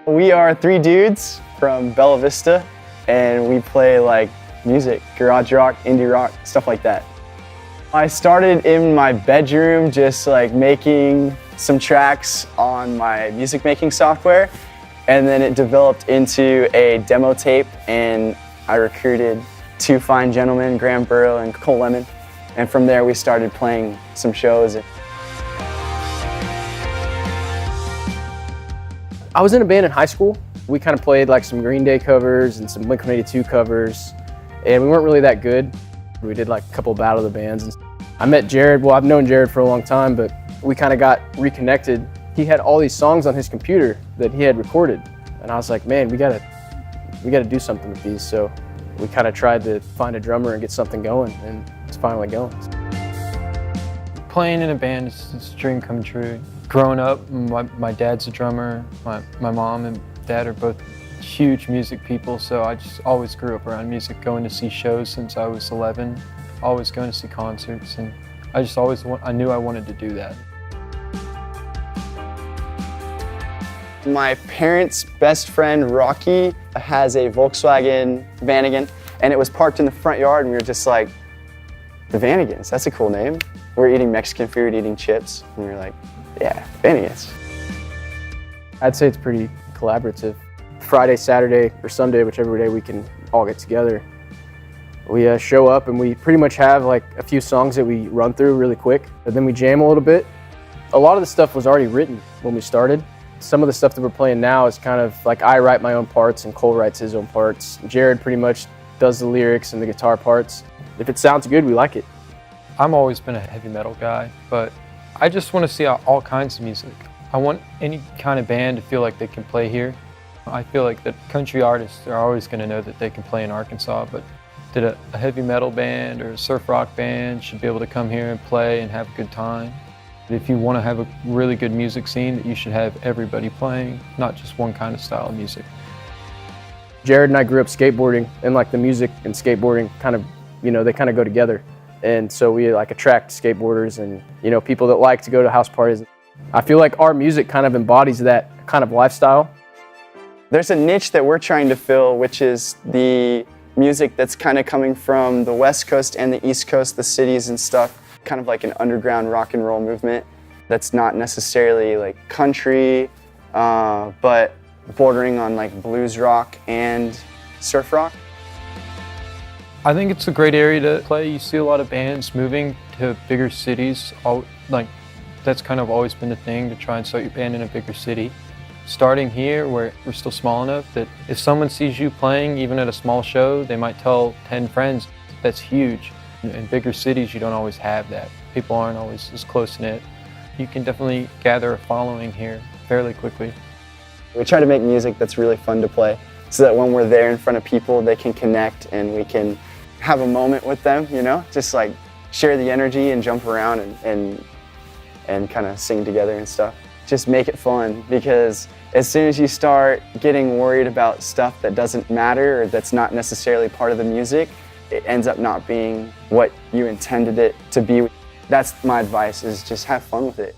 We are three dudes from Bella Vista, and we play like music, garage rock, indie rock, stuff like that. I started in my bedroom just like making some tracks on my music making software, and then it developed into a demo tape, and I recruited two fine gentlemen, Graham Burrow and Cole Lemon, and from there we started playing some shows. I was in a band in high school. We kind of played like some Green Day covers and some Blink-182 covers, and we weren't really that good. We did like a couple of Battle of the Bands. I met Jared. Well, I've known Jared for a long time, but we kind of got reconnected. He had all these songs on his computer that he had recorded, and I was like, man, we gotta do something with these. So we kind of tried to find a drummer and get something going, and it's finally going. Playing in a band is a dream come true. Growing up, my dad's a drummer. My mom and dad are both huge music people, so I just always grew up around music, going to see shows since I was 11, always going to see concerts, and I knew I wanted to do that. My parents' best friend, Rocky, has a Volkswagen Vanagon, and it was parked in the front yard, and we were just like, the Vanogans, that's a cool name. We're eating Mexican food, eating chips, and we were like, yeah, Vanogans. I'd say it's pretty collaborative. Friday, Saturday, or Sunday, whichever day we can all get together. We show up and we pretty much have like a few songs that we run through really quick, and then we jam a little bit. A lot of the stuff was already written when we started. Some of the stuff that we're playing now is kind of like I write my own parts and Cole writes his own parts. Jared pretty much does the lyrics and the guitar parts. If it sounds good, we like it. I've always been a heavy metal guy, but I just want to see all kinds of music. I want any kind of band to feel like they can play here. I feel like that country artists are always going to know that they can play in Arkansas, but that a heavy metal band or a surf rock band should be able to come here and play and have a good time. If you want to have a really good music scene, that you should have everybody playing, not just one kind of style of music. Jared and I grew up skateboarding, and like the music and skateboarding kind of, they kind of go together. And so we like attract skateboarders and, people that like to go to house parties. I feel like our music kind of embodies that kind of lifestyle. There's a niche that we're trying to fill, which is the music that's kind of coming from the West Coast and the East Coast, the cities and stuff, kind of like an underground rock and roll movement that's not necessarily like country, but bordering on like blues rock and surf rock. I think it's a great area to play. You see a lot of bands moving to bigger cities. That's kind of always been the thing, to try and start your band in a bigger city. Starting here, where we're still small enough that if someone sees you playing, even at a small show, they might tell 10 friends. That's huge. In bigger cities, you don't always have that. People aren't always as close-knit. You can definitely gather a following here fairly quickly. We try to make music that's really fun to play, so that when we're there in front of people, they can connect and we can have a moment with them, just like share the energy and jump around and kind of sing together and stuff. Just make it fun, because as soon as you start getting worried about stuff that doesn't matter or that's not necessarily part of the music, it ends up not being what you intended it to be. That's my advice, is just have fun with it.